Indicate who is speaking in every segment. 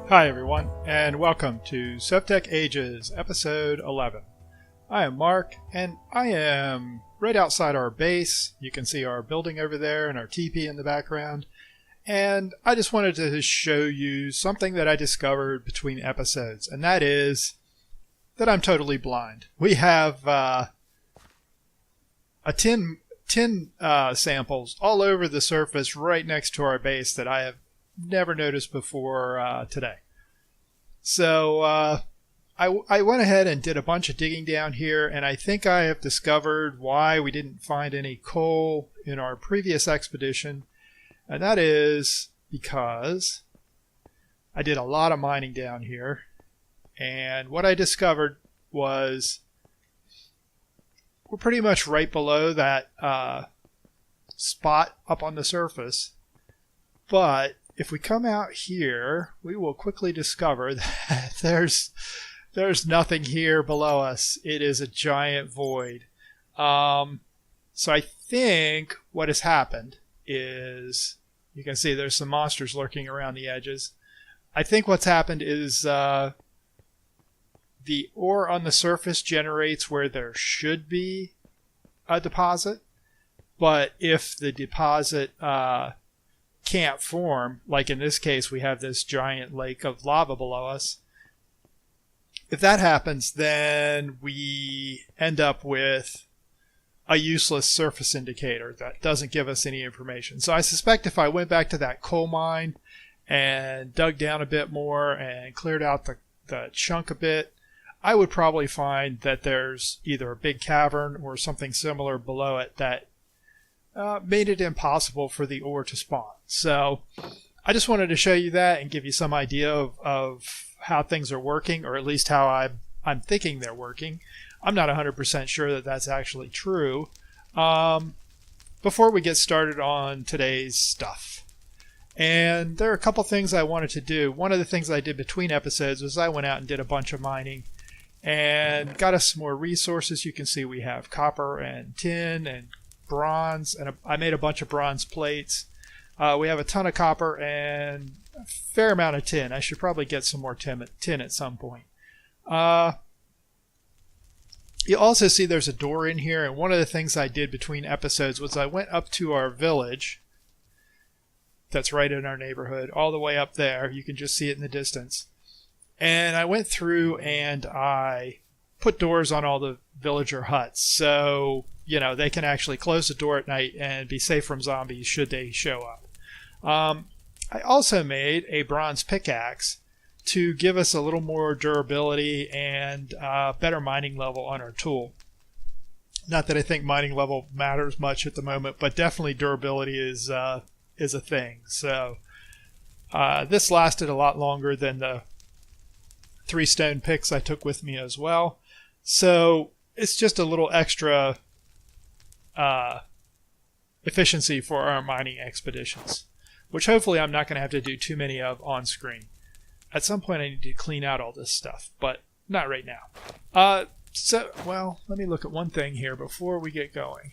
Speaker 1: Hi everyone, and welcome to SevTech Ages, episode 11. I am Mark, and I am right outside our base. You can see our building over there and our teepee in the background. And I just wanted to show you something that I discovered between episodes, and that is that I'm totally blind. We have tin samples all over the surface right next to our base that I have never noticed before today. So I went ahead and did a bunch of digging down here, and I think I have discovered why we didn't find any coal in our previous expedition, and that is because I did a lot of mining down here, and what I discovered was we're pretty much right below that spot up on the surface, but if we come out here, we will quickly discover that there's nothing here below us. It is a giant void. So I think what has happened is, you can see there's some monsters lurking around the edges. I think what's happened is the ore on the surface generates where there should be a deposit, but if the deposit can't form, like in this case we have this giant lake of lava below us, if that happens, then we end up with a useless surface indicator that doesn't give us any information. So I suspect if I went back to that coal mine and dug down a bit more and cleared out the chunk a bit, I would probably find that there's either a big cavern or something similar below it that made it impossible for the ore to spawn. So I just wanted to show you that and give you some idea of how things are working, or at least how I'm thinking they're working. I'm not 100% sure that that's actually true. Before we get started on today's stuff, and there are a couple things I wanted to do. One of the things I did between episodes was I went out and did a bunch of mining and got us some more resources. You can see we have copper and tin and bronze, and I made a bunch of bronze plates. We have a ton of copper and a fair amount of tin. I should probably get some more tin at some point. You also see there's a door in here, and one of the things I did between episodes was I went up to our village that's right in our neighborhood, all the way up there. You can just see it in the distance. And I went through and I put doors on all the villager huts, so they can actually close the door at night and be safe from zombies should they show up. I also made a bronze pickaxe to give us a little more durability and better mining level on our tool. Not that I think mining level matters much at the moment, but definitely durability is a thing. So this lasted a lot longer than the 3 stone picks I took with me as well. So it's just a little extra efficiency for our mining expeditions, which hopefully I'm not going to have to do too many of on screen. At some point I need to clean out all this stuff, but not right now. Let me look at one thing here before we get going.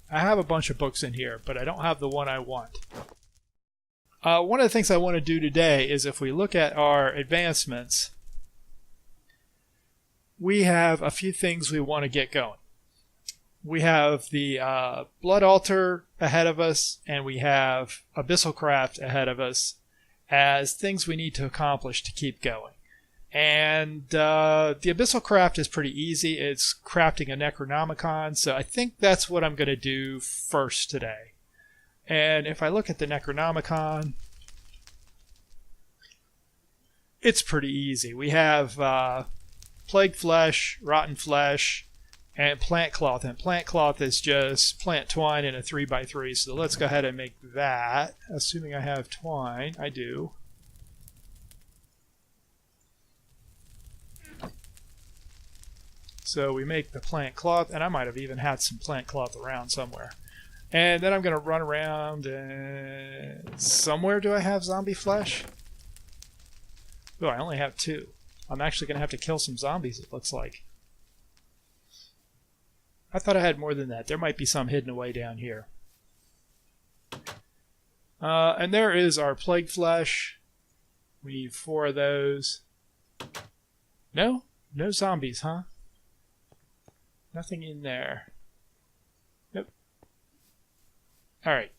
Speaker 1: I have a bunch of books in here, but I don't have the one I want. One of the things I want to do today is, if we look at our advancements, we have a few things we want to get going. We have the Blood Altar ahead of us, and we have Abyssal Craft ahead of us as things we need to accomplish to keep going. And the Abyssal Craft is pretty easy. It's crafting a Necronomicon, so I think that's what I'm going to do first today. And if I look at the Necronomicon, it's pretty easy. We have Plague Flesh, Rotten Flesh, and Plant Cloth. And Plant Cloth is just plant twine in a 3x3. So let's go ahead and make that. Assuming I have twine. I do. So we make the Plant Cloth, and I might have even had some Plant Cloth around somewhere. And then I'm going to run around, and somewhere do I have zombie flesh? Oh, I only have 2. I'm actually going to have to kill some zombies, it looks like. I thought I had more than that. There might be some hidden away down here. And there is our plague flesh. We need 4 of those. No? No zombies, huh? Nothing in there. Nope. Alright.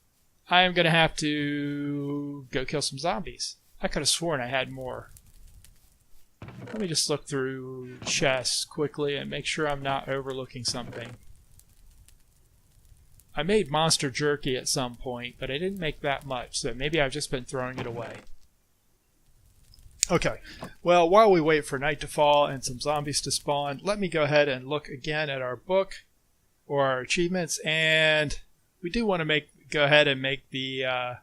Speaker 1: I am going to have to go kill some zombies. I could have sworn I had more. Let me just look through chests quickly and make sure I'm not overlooking something. I made monster jerky at some point, but I didn't make that much, so maybe I've just been throwing it away. Okay, well, while we wait for night to fall and some zombies to spawn, let me go ahead and look again at our book or our achievements, and we do want to go ahead and make the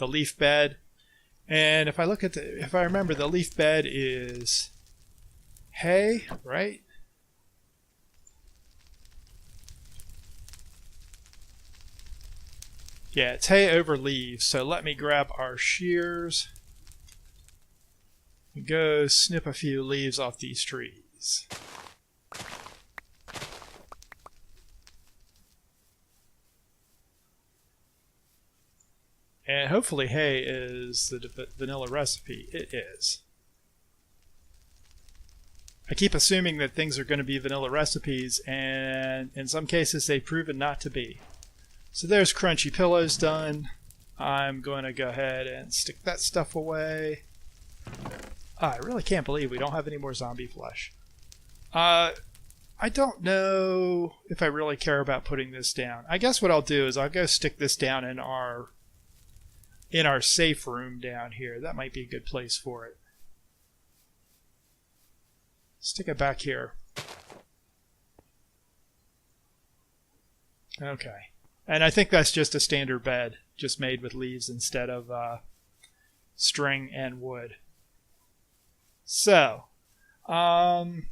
Speaker 1: leaf bed. And if I look at if I remember, the leaf bed is hay, right? Yeah, it's hay over leaves. So let me grab our shears and go snip a few leaves off these trees. And hopefully hay is the vanilla recipe. It is. I keep assuming that things are going to be vanilla recipes, and in some cases they've proven not to be. So there's crunchy pillows done. I'm going to go ahead and stick that stuff away. I really can't believe we don't have any more zombie flesh. I don't know if I really care about putting this down. I guess what I'll do is I'll go stick this down in our safe room down here. That might be a good place for it. Stick it back here. Okay. And I think that's just a standard bed, just made with leaves instead of string and wood. So, the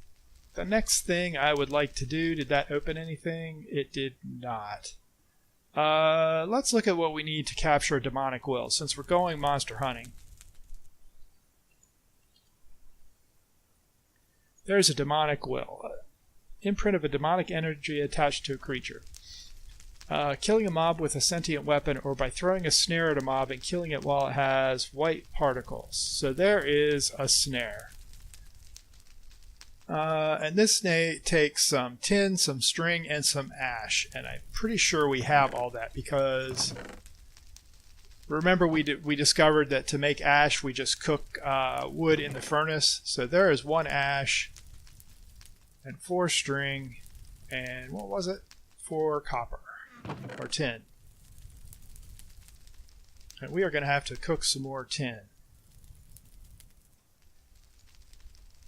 Speaker 1: next thing I would like to do, did that open anything? It did not. Let's look at what we need to capture a demonic will, since we're going monster hunting. There's a demonic will. Imprint of a demonic energy attached to a creature. Killing a mob with a sentient weapon or by throwing a snare at a mob and killing it while it has white particles. So there is a snare. And this takes some tin, some string, and some ash. And I'm pretty sure we have all that because remember we discovered that to make ash we just cook wood in the furnace. So there is 1 ash and 4 string and what was it? 4 copper or tin. And we are going to have to cook some more tin.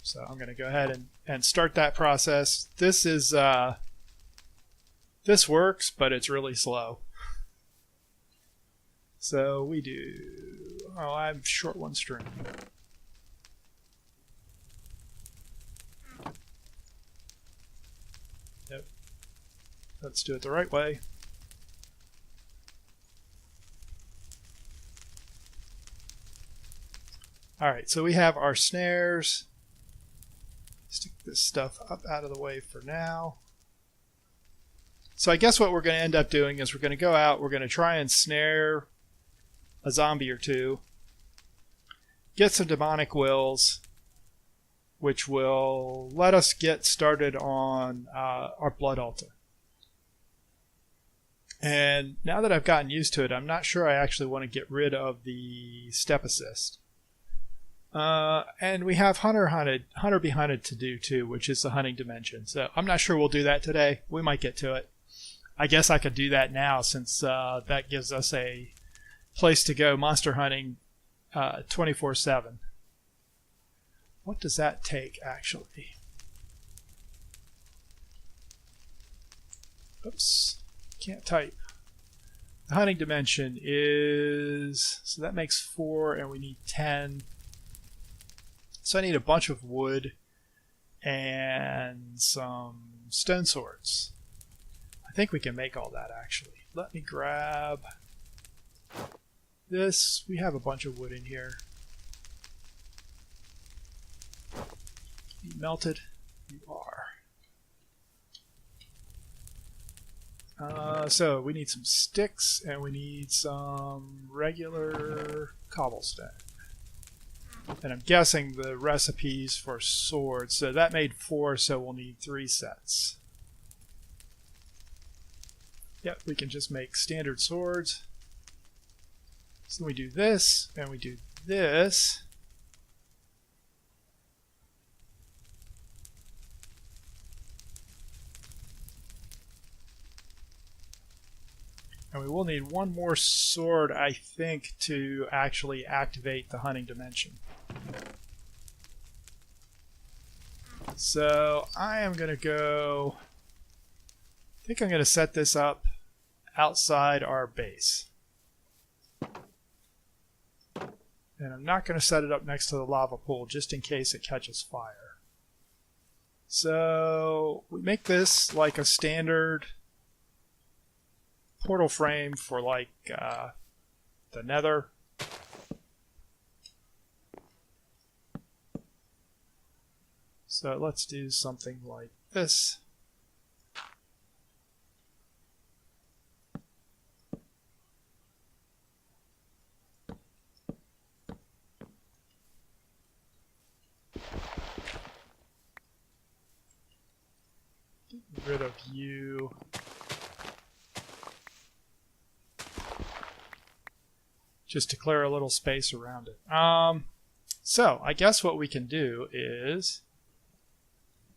Speaker 1: So I'm going to go ahead and start that process. This works, but it's really slow. So we do... Oh, I'm short 1 string. Nope. Let's do it the right way. Alright, so we have our snares. Stick this stuff up out of the way for now. So I guess what we're going to end up doing is we're going to go out, we're going to try and snare a zombie or 2, get some demonic wills, which will let us get started on our blood altar. And now that I've gotten used to it, I'm not sure I actually want to get rid of the step assist. And we have Hunter Be Hunted to do too, which is the hunting dimension. So I'm not sure we'll do that today. We might get to it. I guess I could do that now since that gives us a place to go monster hunting 24/7. What does that take actually? Oops, can't type. The hunting dimension is, so that makes 4 and we need 10. So I need a bunch of wood and some stone swords. I think we can make all that actually. Let me grab this. We have a bunch of wood in here. You melted? You are. So we need some sticks and we need some regular cobblestone. And I'm guessing the recipes for swords. So that made 4, so we'll need 3 sets. Yep, we can just make standard swords. So we do this, and we do this. And we will need 1 more sword, I think, to actually activate the hunting dimension. So I am going to go... I think I'm going to set this up outside our base. And I'm not going to set it up next to the lava pool just in case it catches fire. So we make this like a standard portal frame for like the nether. So let's do something like this. Get rid of you. Just to clear a little space around it. So I guess what we can do is,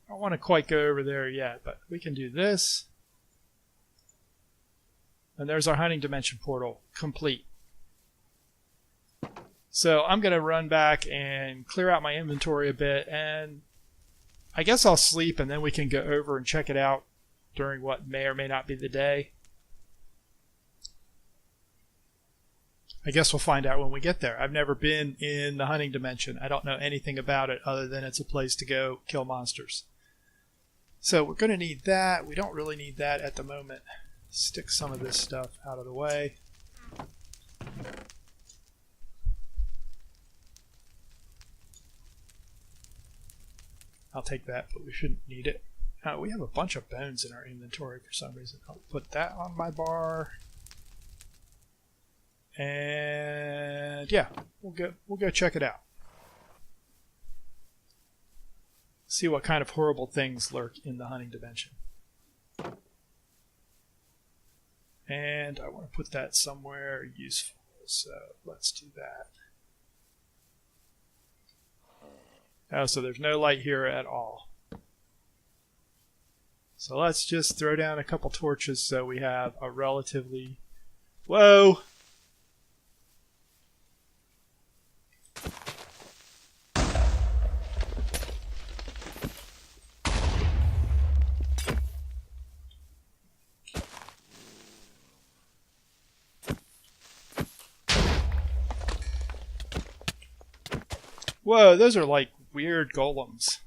Speaker 1: I don't want to quite go over there yet, but we can do this. And there's our hunting dimension portal complete. So I'm going to run back and clear out my inventory a bit, and I guess I'll sleep and then we can go over and check it out during what may or may not be the day. I guess we'll find out when we get there. I've never been in the hunting dimension. I don't know anything about it other than it's a place to go kill monsters. So we're going to need that. We don't really need that at the moment. Stick some of this stuff out of the way. I'll take that, but we shouldn't need it. We have a bunch of bones in our inventory for some reason. I'll put that on my bar. And yeah, we'll go check it out. See what kind of horrible things lurk in the hunting dimension. And I want to put that somewhere useful, so let's do that. Oh, so there's no light here at all. So let's just throw down a couple torches so we have a relatively... Whoa! Whoa, those are like weird golems.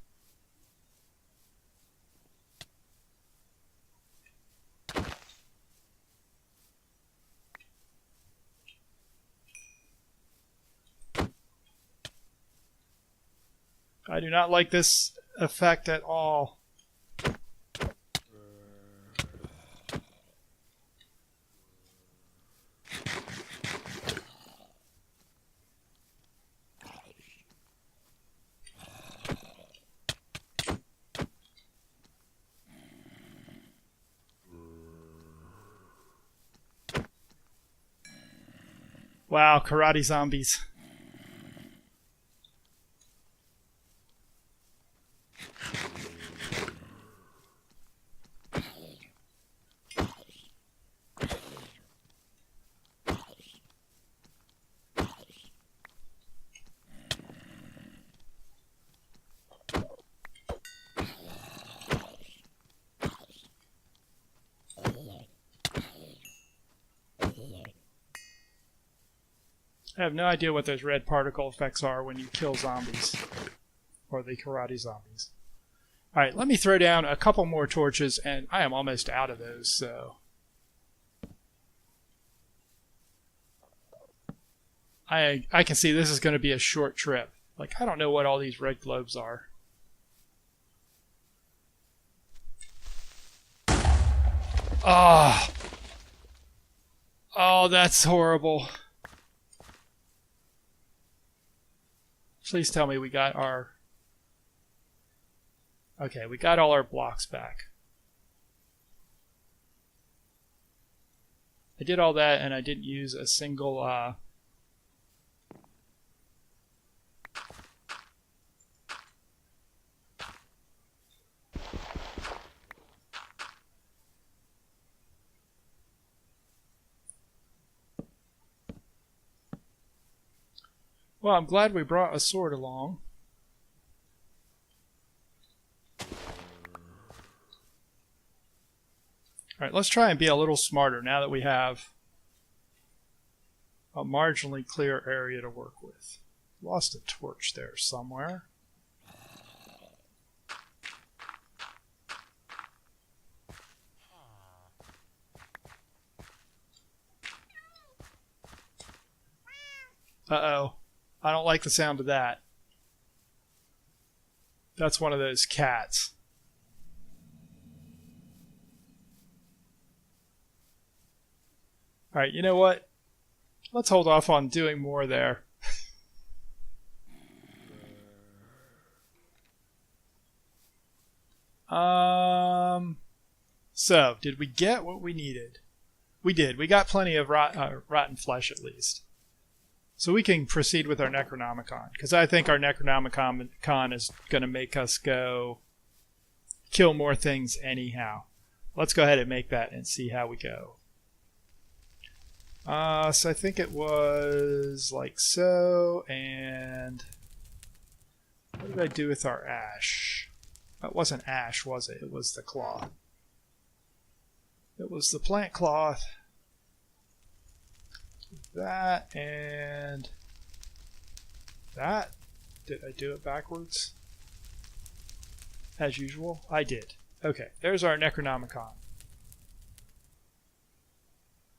Speaker 1: I do not like this effect at all. Wow, karate zombies. I have no idea what those red particle effects are when you kill zombies. Or the karate zombies. Alright, let me throw down a couple more torches, and I am almost out of those, so... I can see this is going to be a short trip. Like, I don't know what all these red globes are. Oh! Oh, that's horrible. Please tell me we got our... Okay, we got all our blocks back. I did all that and I didn't use a single... Well, I'm glad we brought a sword along. Alright, let's try and be a little smarter now that we have a marginally clear area to work with. Lost a torch there somewhere. Uh-oh. I don't like the sound of that. That's one of those cats. Alright, you know what? Let's hold off on doing more there. So, did we get what we needed? We did. We got plenty of rotten flesh at least. So we can proceed with our Necronomicon, because I think our Necronomicon is going to make us go kill more things anyhow. Let's go ahead and make that and see how we go. So I think it was like so, and what did I do with our ash? That wasn't ash, was it? It was the cloth. It was the plant cloth. That and that. Did I do it backwards? As usual? I did. Okay, there's our Necronomicon.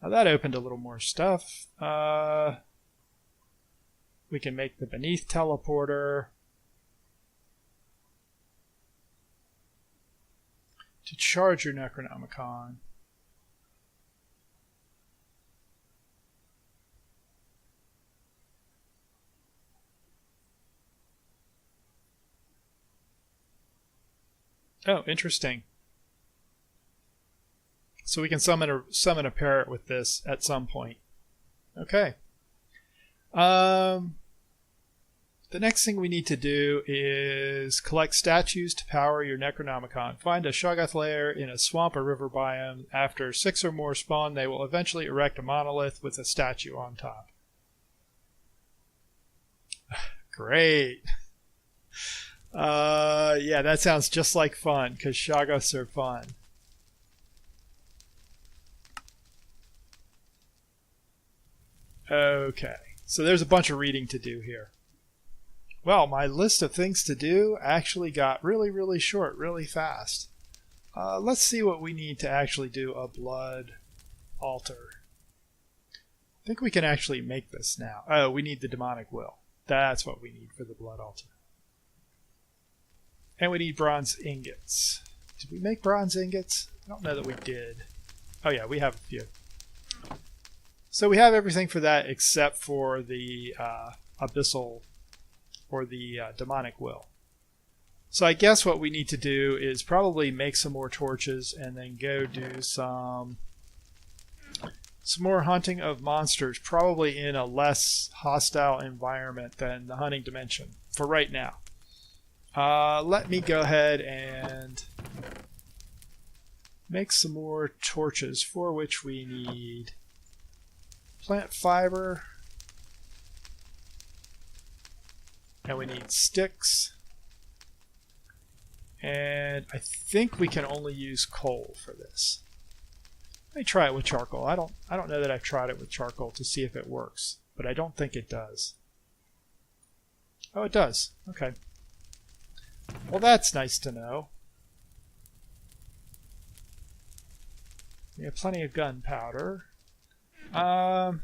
Speaker 1: Now that opened a little more stuff. We can make the Beneath teleporter. To charge your Necronomicon. Oh, interesting. So we can summon a parrot with this at some point. Okay. The next thing we need to do is collect statues to power your Necronomicon. Find a Shoggoth lair in a swamp or river biome. After 6 or more spawn, they will eventually erect a monolith with a statue on top. Great. Yeah, that sounds just like fun, because Shoggoths are fun. Okay, so there's a bunch of reading to do here. Well, my list of things to do actually got really, really short, really fast. Let's see what we need to actually do a blood altar. I think we can actually make this now. Oh, we need the demonic will. That's what we need for the blood altar. And we need bronze ingots. Did we make bronze ingots? I don't know that we did. Oh yeah, we have a few. So we have everything for that except for the abyssal or the demonic will. So I guess what we need to do is probably make some more torches and then go do some more hunting of monsters, probably in a less hostile environment than the hunting dimension for right now. Let me go ahead and make some more torches, for which we need plant fiber, and we need sticks, and I think we can only use coal for this. Let me try it with charcoal. I don't know that I've tried it with charcoal to see if it works, but I don't think it does. Oh, it does. Okay. Well, that's nice to know. We have plenty of gunpowder. You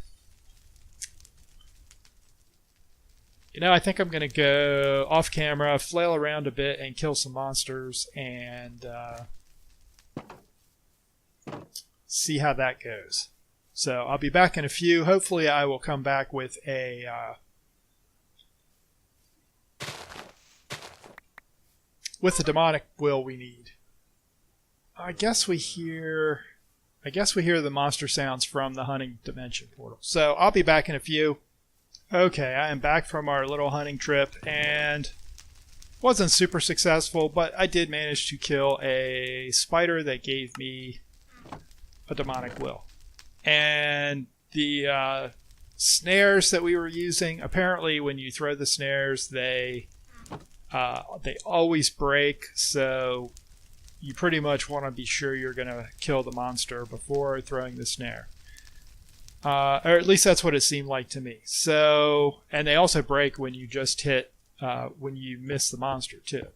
Speaker 1: know, I think I'm going to go off camera, flail around a bit, and kill some monsters, and see how that goes. So I'll be back in a few. Hopefully I will come back with a with the demonic will we need. I guess we hear the monster sounds from the hunting dimension portal. So I'll be back in a few. Okay, I am back from our little hunting trip, and wasn't super successful, but I did manage to kill a spider that gave me a demonic will. And the snares that we were using, apparently when you throw the snares, they always break, so you pretty much want to be sure you're going to kill the monster before throwing the snare. Or at least that's what it seemed like to me. So, and they also break when you just hit, when you miss the monster too.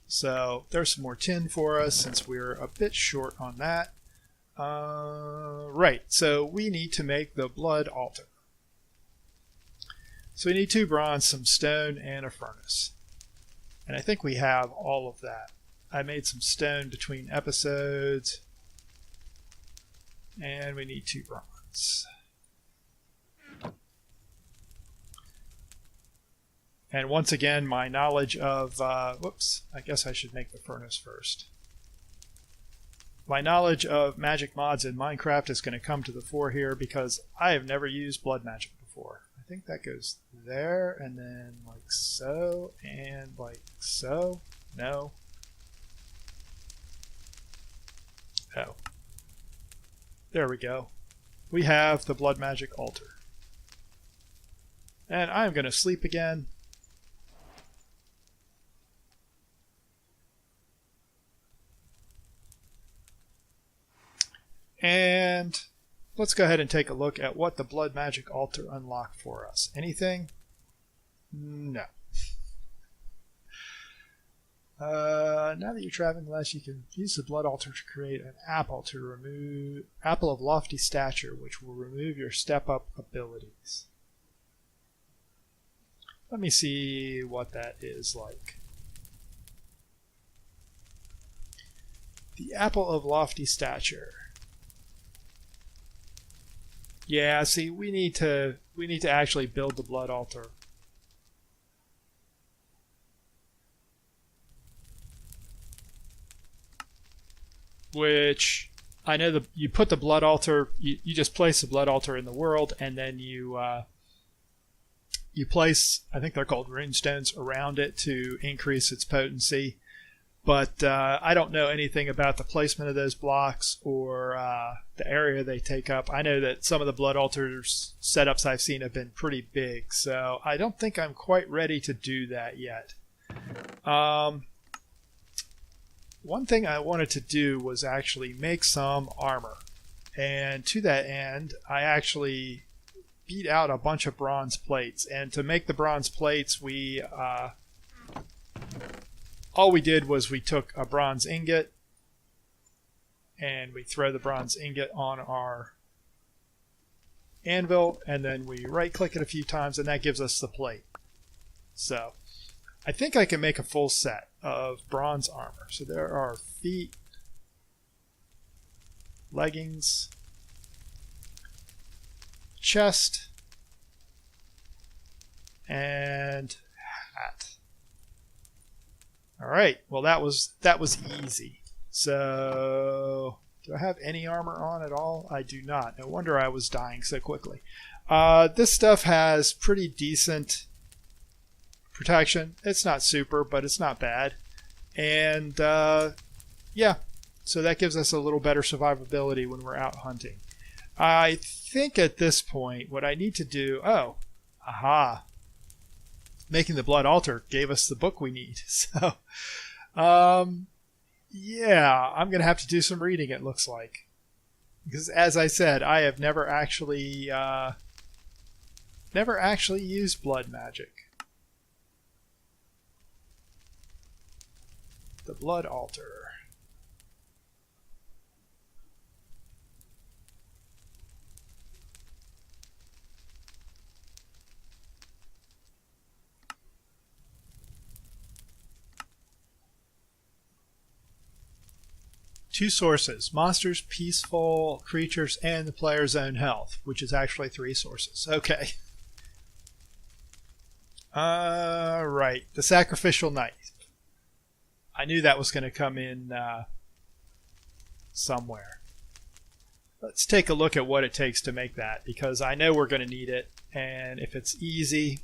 Speaker 1: So there's some more tin for us since we're a bit short on that. Right, so we need to make the blood altar. So we need 2 bronze, some stone, and a furnace. And I think we have all of that. I made some stone between episodes. And we need 2 bronze. And once again, my knowledge of... whoops, I guess I should make the furnace first. My knowledge of magic mods in Minecraft is going to come to the fore here because I have never used blood magic before. I think that goes there, and then like so, and like so. No. Oh. There we go. We have the blood magic altar. And I'm going to sleep again. And let's go ahead and take a look at what the blood magic altar unlocked for us. Anything? No. Now that you're traveling less, you can use the blood altar to create an apple of lofty stature, which will remove your step-up abilities. Let me see what that is like. The apple of lofty stature. Yeah, see, we need to actually build the blood altar. Which I know you put the blood altar, you just place the blood altar in the world, and then you place, I think they're called runestones, around it to increase its potency. But I don't know anything about the placement of those blocks or the area they take up. I know that some of the blood altars setups I've seen have been pretty big, so I don't think I'm quite ready to do that yet. One thing I wanted to do was actually make some armor. And to that end, I actually beat out a bunch of bronze plates. And to make the bronze plates, all we did was we took a bronze ingot and we throw the bronze ingot on our anvil, and then we right click it a few times, and that gives us the plate. So I think I can make a full set of bronze armor. So there are feet, leggings, chest, and hat. All right, well that was easy. So do I have any armor on at all? I do not. No wonder I was dying so quickly. This stuff has pretty decent protection. It's not super, but it's not bad. And yeah, so that gives us a little better survivability when we're out hunting. I think at this point what I need to do, making the blood altar gave us the book we need. So yeah, I'm gonna have to do some reading, it looks like, because as I said, I have never actually used blood magic. The blood altar. Two sources: monsters, peaceful creatures, and the player's own health, which is actually 3 sources. Okay. Right, the sacrificial knife. I knew that was going to come in somewhere. Let's take a look at what it takes to make that, because I know we're going to need it, and if it's easy,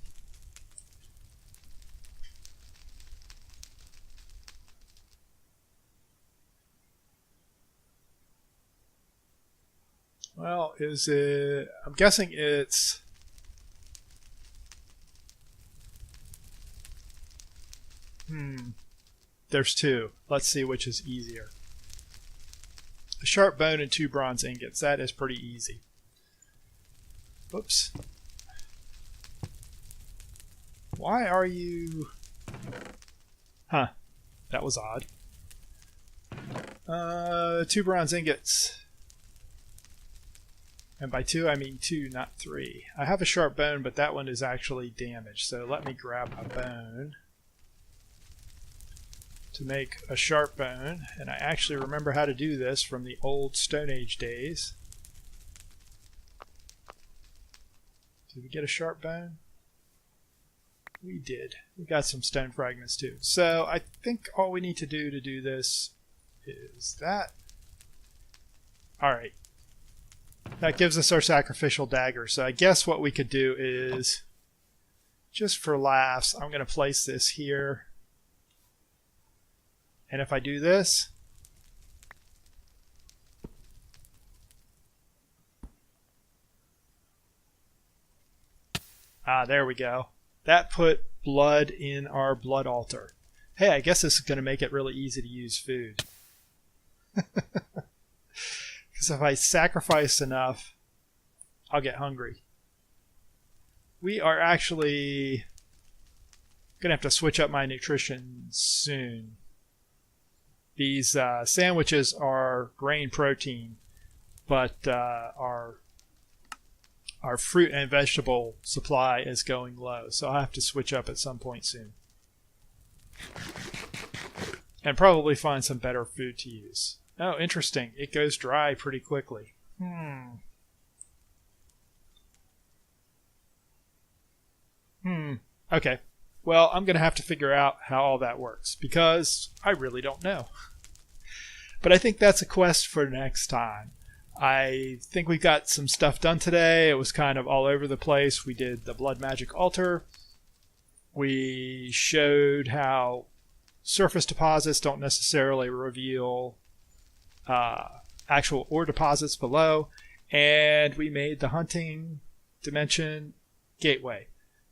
Speaker 1: well, is it, I'm guessing it's, there's two. Let's see which is easier. A sharp bone and 2 bronze ingots. That is pretty easy. Oops. Why are you... Huh. That was odd. 2 bronze ingots. And by 2, I mean 2, not 3. I have a sharp bone, but that one is actually damaged. So let me grab a bone to make a sharp bone, and I actually remember how to do this from the old Stone Age days. Did we get a sharp bone? We did. We got some stone fragments too. So I think all we need to do this is that. Alright. That gives us our sacrificial dagger. So I guess what we could do is, just for laughs, I'm going to place this here. And if I do this, there we go. That put blood in our blood altar. Hey, I guess this is going to make it really easy to use food. Because if I sacrifice enough, I'll get hungry. We are actually going to have to switch up my nutrition soon. These sandwiches are grain protein, but our fruit and vegetable supply is going low, so I'll have to switch up at some point soon. And probably find some better food to use. Oh, interesting. It goes dry pretty quickly. Okay. Well, I'm going to have to figure out how all that works, because I really don't know. But I think that's a quest for next time. I think we got some stuff done today. It was kind of all over the place. We did the blood magic altar. We showed how surface deposits don't necessarily reveal actual ore deposits below. And we made the hunting dimension gateway.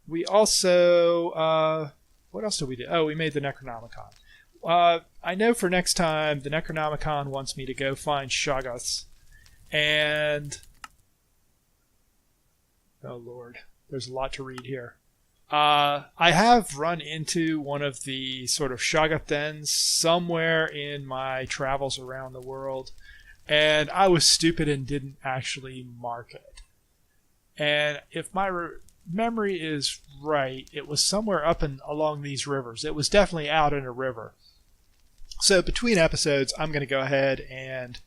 Speaker 1: We also, what else did we do? Oh, we made the Necronomicon. I know for next time, the Necronomicon wants me to go find Shoggoths. And, oh Lord, there's a lot to read here. I have run into one of the sort of Shoggoth dens somewhere in my travels around the world. And I was stupid and didn't actually mark it. And if my memory is right, it was somewhere up and along these rivers. It was definitely out in a river. So between episodes, I'm going to go ahead and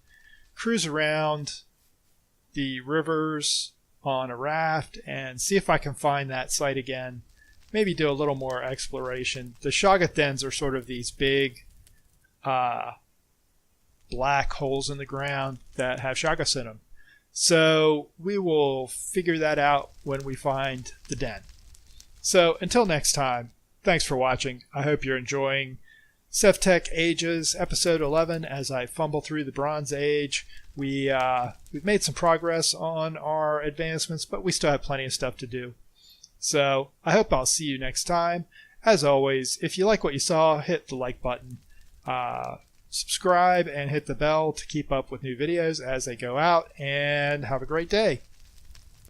Speaker 1: cruise around the rivers on a raft and see if I can find that site again. Maybe do a little more exploration. The Shoggoth dens are sort of these big black holes in the ground that have Shoggoths in them. So we will figure that out when we find the den. So until next time, thanks for watching. I hope you're enjoying SevTech Ages episode 11 as I fumble through the Bronze Age. We've made some progress on our advancements, but we still have plenty of stuff to do. So I hope I'll see you next time. As always, if you like what you saw, hit the like button. Subscribe and hit the bell to keep up with new videos as they go out, and have a great day.